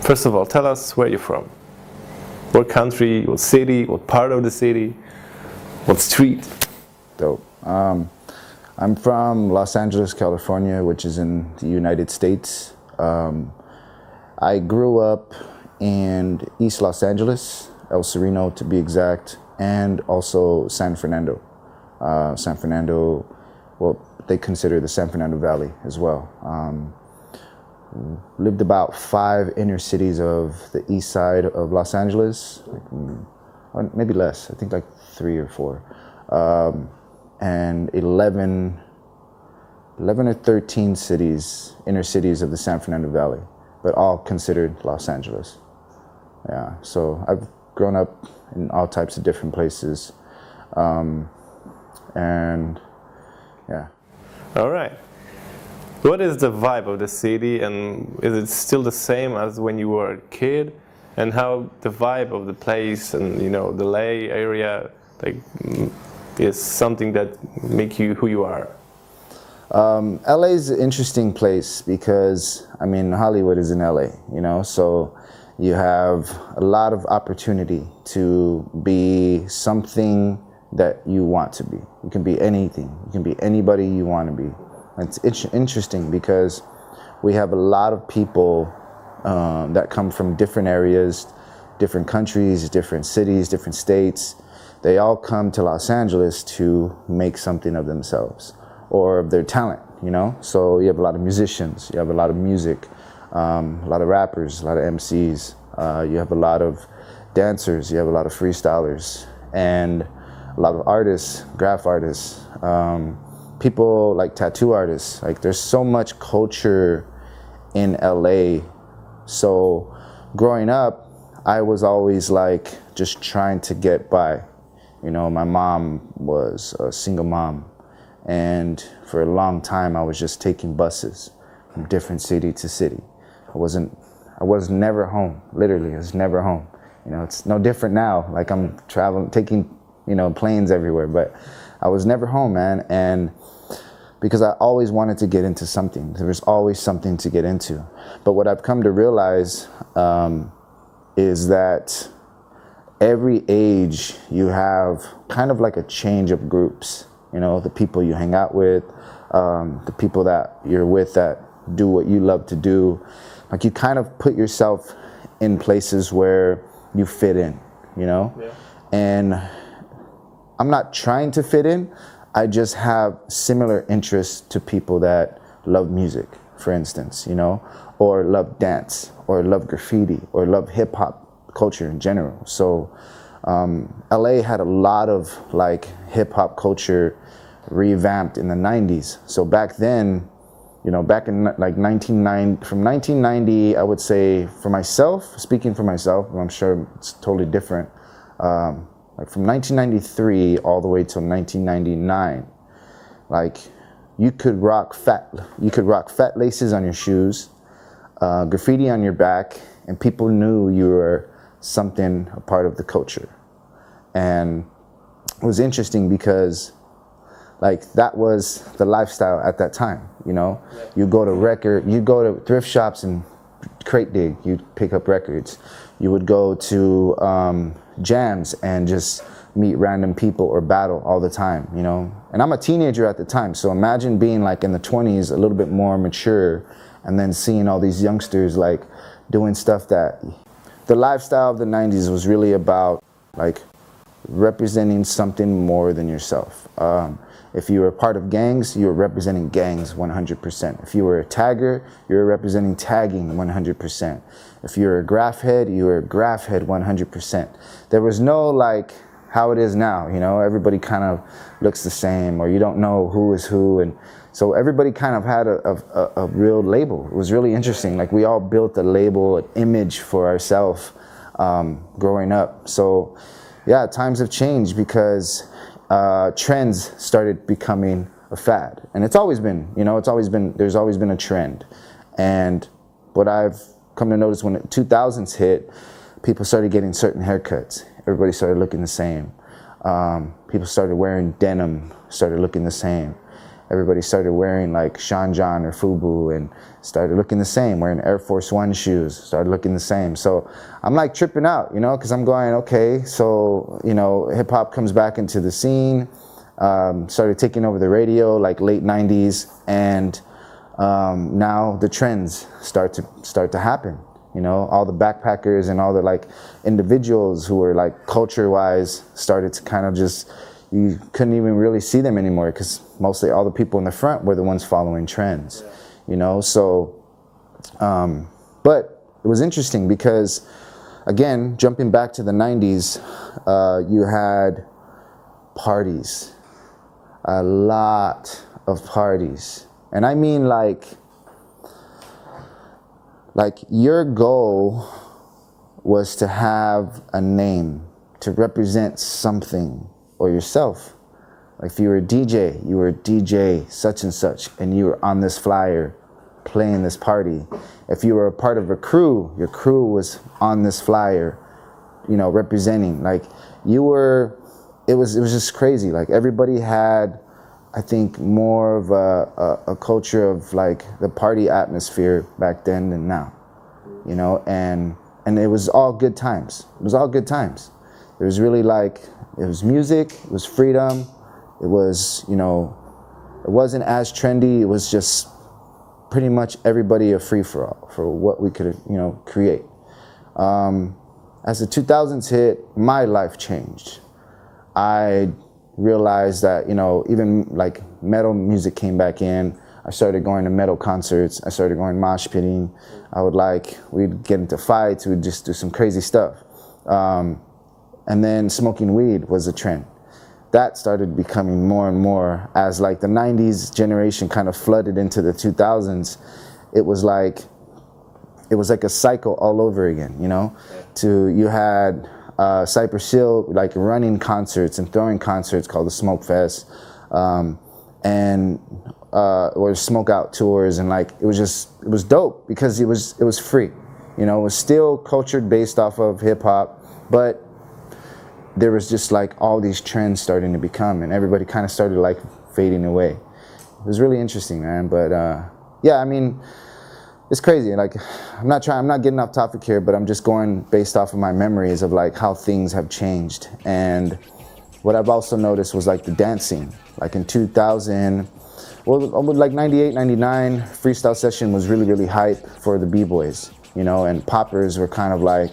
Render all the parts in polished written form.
First of all, tell us where you're from. What country, what city, what part of the city, what street? Dope. I'm from Los Angeles, California, which is in the United States. I grew up in East Los Angeles, El Sereno to be exact, and also San Fernando. San Fernando, well, they consider the San Fernando Valley as well. Lived about 5 inner cities of the east side of Los Angeles, or maybe less, I think like 3 or 4. And 11 or 13 cities, inner cities of the San Fernando Valley, but all considered Los Angeles. Yeah, so I've grown up in all types of different places. And yeah. All right. What is the vibe of the city, and is it still the same as when you were a kid? And how the vibe of the place and, you know, the LA area, like, is something that make you who you are? LA is an interesting place because, I mean, Hollywood is in LA, you know, so you have a lot of opportunity to be something that you want to be. You can be anything. You can be anybody you want to be. It's interesting because we have a lot of people that come from different areas, different countries, different cities, different states. They all come to Los Angeles to make something of themselves or of their talent, you know? So you have a lot of musicians, you have a lot of music, a lot of rappers, a lot of MCs, you have a lot of dancers, you have a lot of freestylers, and a lot of artists, graph artists, people like tattoo artists. Like, there's so much culture in LA. So growing up, I was always like just trying to get by. You know, my mom was a single mom, and for a long time I was just taking buses from different city to city. I was never home. Literally, I was never home. You know, it's no different now. Like, I'm traveling, taking, you know, planes everywhere, but I was never home, man. And because I always wanted to get into something. There was always something to get into. But what I've come to realize is that every age you have kind of like a change of groups. You know, the people you hang out with, the people that you're with that do what you love to do. Like, you kind of put yourself in places where you fit in, you know? Yeah. And I'm not trying to fit in. I just have similar interests to people that love music, for instance, you know, or love dance, or love graffiti, or love hip hop culture in general. So LA had a lot of like hip hop culture revamped in the 90s. So back then, you know, back in like from 1990, I would say, for myself, speaking for myself, I'm sure it's totally different. Like from 1993 all the way till 1999, like you could rock fat laces on your shoes, graffiti on your back, and people knew you were something, a part of the culture. And it was interesting because like that was the lifestyle at that time, you know. You go to thrift shops and crate dig, you'd pick up records. You would go to jams and just meet random people or battle all the time, you know. And I'm a teenager at the time, so imagine being like in the 20s, a little bit more mature, and then seeing all these youngsters like doing stuff that the lifestyle of the 90s was really about, like representing something more than yourself. If you were part of gangs, you were representing gangs 100%. If you were a tagger, you were representing tagging 100%. If you were a graph head, you were a graph head 100%. There was no like how it is now, you know, everybody kind of looks the same, or you don't know who is who, and so everybody kind of had a real label. It was really interesting. Like we all built a label, an image for ourselves growing up. So yeah, times have changed because trends started becoming a fad, and it's always been, you know, there's always been a trend. And what I've come to notice when the 2000s hit, people started getting certain haircuts. Everybody started looking the same. People started wearing denim, started looking the same. Everybody started wearing like Sean John or FUBU and started looking the same, wearing Air Force One shoes, started looking the same. So I'm like tripping out, you know, because I'm going, okay, so, you know, hip hop comes back into the scene, started taking over the radio like late 90s, and now the trends start to happen. You know, all the backpackers and all the like individuals who were like culture-wise started to kind of just, you couldn't even really see them anymore because mostly all the people in the front were the ones following trends, you know. So, but it was interesting because, again, jumping back to the 90s, you had parties, a lot of parties. And I mean like your goal was to have a name, to represent something or yourself. Like if you were a DJ, you were DJ such and such, and you were on this flyer playing this party. If you were a part of a crew, your crew was on this flyer, you know, representing. Like you were, it was just crazy. Like everybody had, I think, more of a culture of like the party atmosphere back then than now, you know, and it was all good times. It was all good times. It was really like, it was music, it was freedom, it was, you know, it wasn't as trendy, it was just pretty much everybody a free-for-all for what we could, you know, create. As the 2000s hit, my life changed. I realized that, you know, even like metal music came back in. I started going to metal concerts. I started going mosh pitting. We'd get into fights. We'd just do some crazy stuff. And then smoking weed was a trend. That started becoming more and more as like the 90s generation kind of flooded into the 2000s. It was like a cycle all over again, you know? You had Cypress Hill like running concerts and throwing concerts called the Smoke Fest, or smoke out tours, and like it was dope because it was free, you know. It was still cultured based off of hip hop, but there was just like all these trends starting to become, and everybody kind of started like fading away. It was really interesting, man. But yeah, I mean, it's crazy. Like, I'm not getting off topic here, but I'm just going based off of my memories of like how things have changed. And what I've also noticed was like the dance scene. Like in 2000, well, like 98, 99, freestyle session was really, really hype for the b-boys, you know, and poppers were kind of like,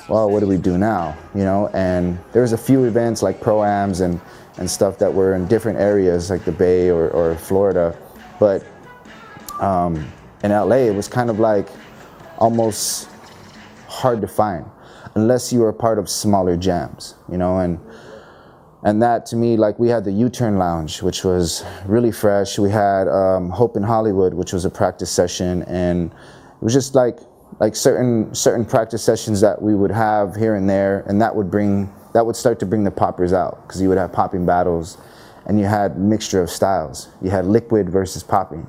well, what do we do now, you know? And there was a few events like pro-ams and stuff that were in different areas like the Bay or Florida, but in LA, it was kind of like almost hard to find unless you were a part of smaller jams, you know, and that to me, like we had the U-Turn Lounge, which was really fresh. We had Hope in Hollywood, which was a practice session, and it was just like certain practice sessions that we would have here and there, and that would start to bring the poppers out, because you would have popping battles, and you had mixture of styles. You had liquid versus popping,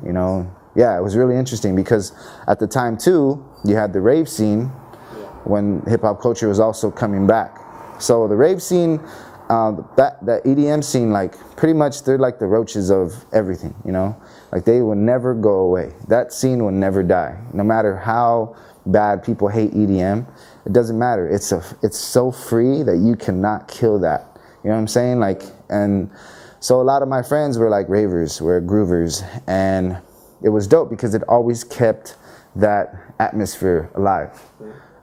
you know. Yeah, it was really interesting because at the time too, you had the rave scene when hip hop culture was also coming back. So the rave scene, that EDM scene, like pretty much they're like the roaches of everything, you know? Like they will never go away. That scene will never die. No matter how bad people hate EDM, it doesn't matter. It's so free that you cannot kill that. You know what I'm saying? Like, and so a lot of my friends were like ravers, were groovers, and it was dope because it always kept that atmosphere alive.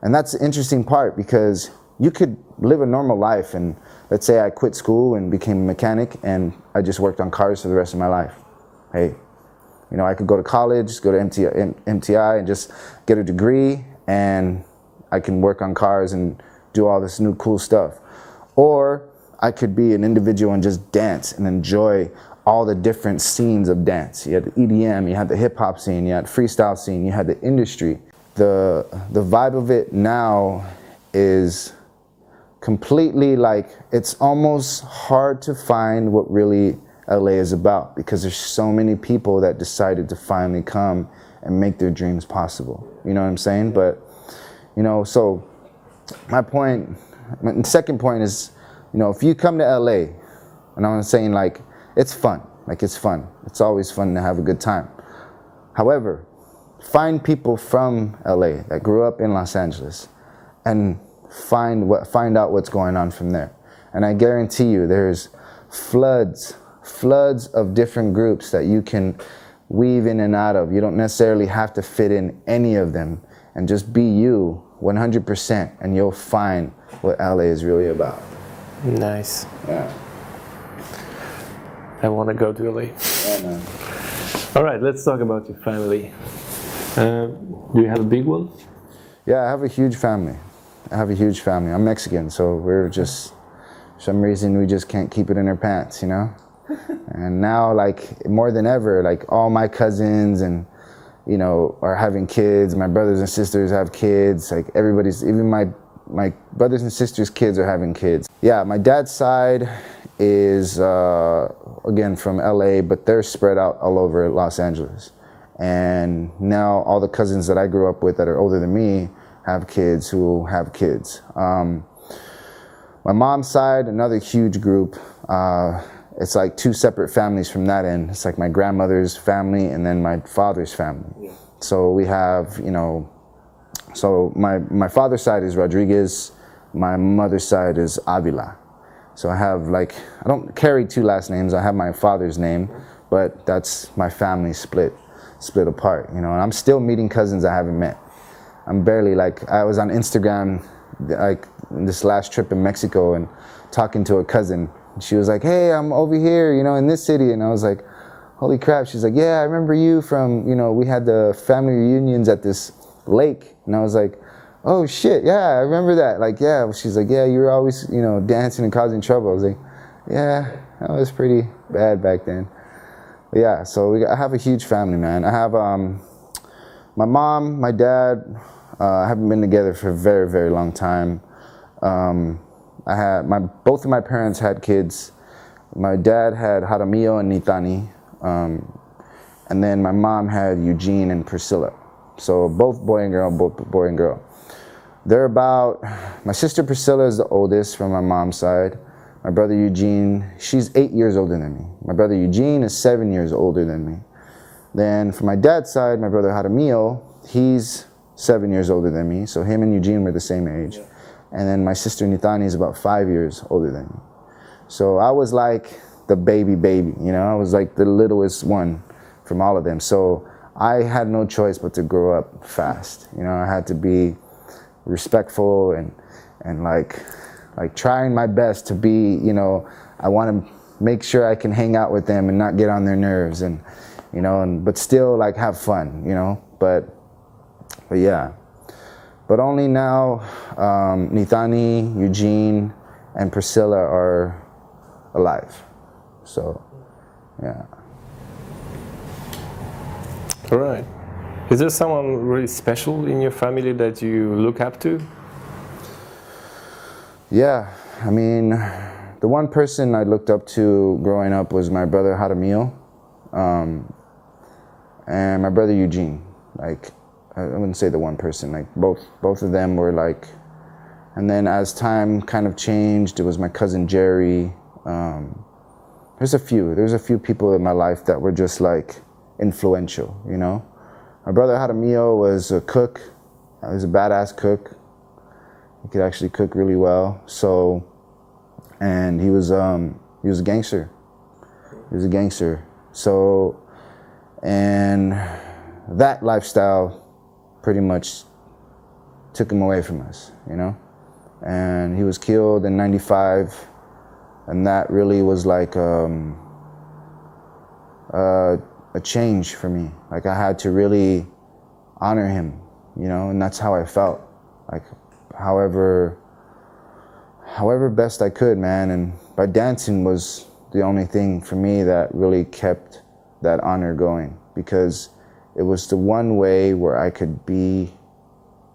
And that's the interesting part, because you could live a normal life, and let's say I quit school and became a mechanic and I just worked on cars for the rest of my life. Hey, you know, I could go to college, go to MTI and just get a degree, and I can work on cars and do all this new cool stuff. Or I could be an individual and just dance and enjoy all the different scenes of dance. You had the EDM, you had the hip hop scene, you had the freestyle scene, you had the industry. The vibe of it now is completely like, it's almost hard to find what really LA is about, because there's so many people that decided to finally come and make their dreams possible. You know what I'm saying? But, you know, so my second point is, you know, if you come to LA, and I'm saying like, it's fun. Like, it's fun. It's always fun to have a good time. However, find people from LA that grew up in Los Angeles and find out what's going on from there. And I guarantee you there's floods of different groups that you can weave in and out of. You don't necessarily have to fit in any of them, and just be you 100%, and you'll find what LA is really about. Nice. Yeah. I want to go to LA. Yeah, man. All right, let's talk about your family. Do you have a big one? Yeah, I have a huge family. I'm Mexican, so we're just, for some reason, we just can't keep it in our pants, you know? And now, like, more than ever, like, all my cousins and, you know, are having kids. My brothers and sisters have kids. Like, everybody's, even my brothers and sisters' kids are having kids. Yeah, my dad's side is, again, from LA, but they're spread out all over Los Angeles. And now all the cousins that I grew up with that are older than me have kids who have kids. My mom's side, another huge group. It's like two separate families from that end. It's like my grandmother's family and then my father's family. Yeah. So we have, you know, so my father's side is Rodriguez, my mother's side is Avila. So I have, like, I don't carry two last names. I have my father's name, but that's my family split apart, you know. And I'm still meeting cousins I haven't met. I'm barely, like, I was on Instagram, like, this last trip in Mexico and talking to a cousin. She was like, hey, I'm over here, you know, in this city. And I was like, holy crap. She's like, yeah, I remember you from, you know, we had the family reunions at this lake. And I was like, oh shit, yeah, I remember that. Like, yeah. She's like, yeah, you were always, you know, dancing and causing trouble. I was like, yeah, that was pretty bad back then. But yeah, so I have a huge family, man. I have my mom, my dad, haven't been together for a very, very long time. Both of my parents had kids. My dad had Jaramillo and Nitani, and then my mom had Eugene and Priscilla. So both boy and girl. They're about, my sister Priscilla is the oldest from my mom's side. My brother Eugene, she's 8 years older than me. My brother Eugene is 7 years older than me. Then from my dad's side, my brother Jaramillo, he's 7 years older than me. So him and Eugene were the same age. Yeah. And then my sister Nitani is about 5 years older than me. So I was like the baby, you know, I was like the littlest one from all of them. So I had no choice but to grow up fast. You know, I had to be respectful and like trying my best to be, you know, I want to make sure I can hang out with them and not get on their nerves, and, you know, but still like have fun, you know, but yeah. But only now, Nitani, Eugene, and Priscilla are alive. So, yeah. All right. Is there someone really special in your family that you look up to? Yeah, I mean, the one person I looked up to growing up was my brother Jaramillo, and my brother Eugene. Like, I wouldn't say the one person, like both of them were like And then as time kind of changed, it was my cousin Jerry. There's a few people in my life that were just like influential, you know. My brother Jaramillo was a cook. He was a badass cook. He could actually cook really well. So, and he was a gangster. He was a gangster. So, and that lifestyle pretty much took him away from us, you know. And he was killed in '95, and that really was like a change for me. Like I had to really honor him, you know, and that's how I felt. Like however best I could, man. And by dancing was the only thing for me that really kept that honor going, because it was the one way where I could be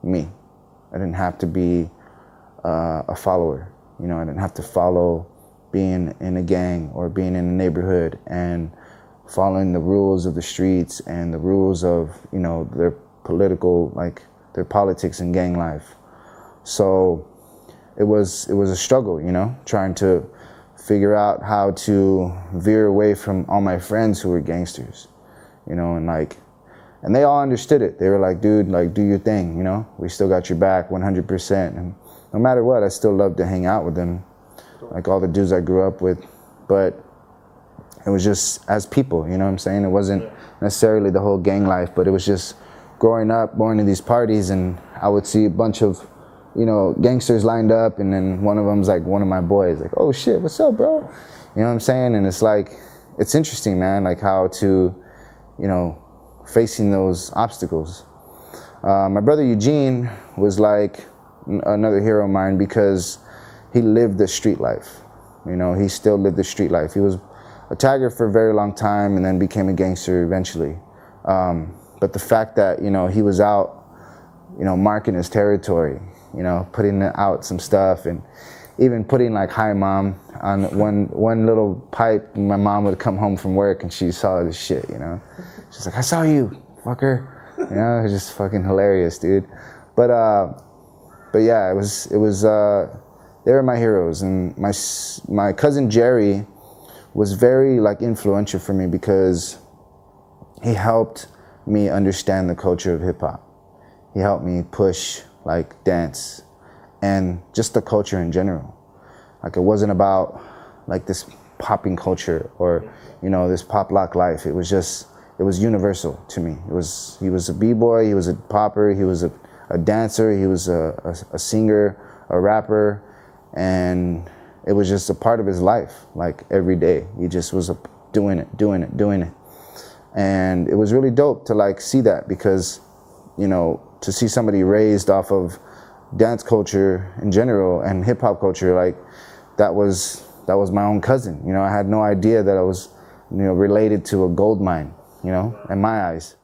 me. I didn't have to be a follower, you know. I didn't have to follow being in a gang or being in a neighborhood and following the rules of the streets and the rules of, you know, their political, like their politics and gang life. So it was a struggle, you know, trying to figure out how to veer away from all my friends who were gangsters, you know, and they all understood it. They were like, dude, like, do your thing, you know, we still got your back 100%. And no matter what, I still love to hang out with them, like all the dudes I grew up with. But it was just as people, you know what I'm saying? It wasn't necessarily the whole gang life, but it was just growing up, going to these parties, and I would see a bunch of, you know, gangsters lined up, and then one of them's like one of my boys, like, oh shit, what's up, bro? You know what I'm saying? And it's like, it's interesting, man, like how to, you know, facing those obstacles. My brother Eugene was like another hero of mine because he lived the street life. You know, he still lived the street life. He was a tagger for a very long time and then became a gangster eventually. But the fact that, you know, he was out, you know, marking his territory, you know, putting out some stuff, and even putting like "Hi Mom" on one little pipe. My mom would come home from work and she saw this shit, you know. She's like, I saw you, fucker. You know, it was just fucking hilarious, dude. But yeah, it was they were my heroes. And my cousin Jerry was very like influential for me because he helped me understand the culture of hip hop. He helped me push like dance and just the culture in general. Like it wasn't about like this popping culture or, you know, this pop lock life. It was just, it was universal to me. He was a b-boy, he was a popper, he was a dancer, he was a singer, a rapper, and it was just a part of his life, like every day. He just was doing it. And it was really dope to like see that, because, you know, to see somebody raised off of dance culture in general and hip hop culture, like that was my own cousin. You know, I had no idea that I was, you know, related to a gold mine, you know, in my eyes.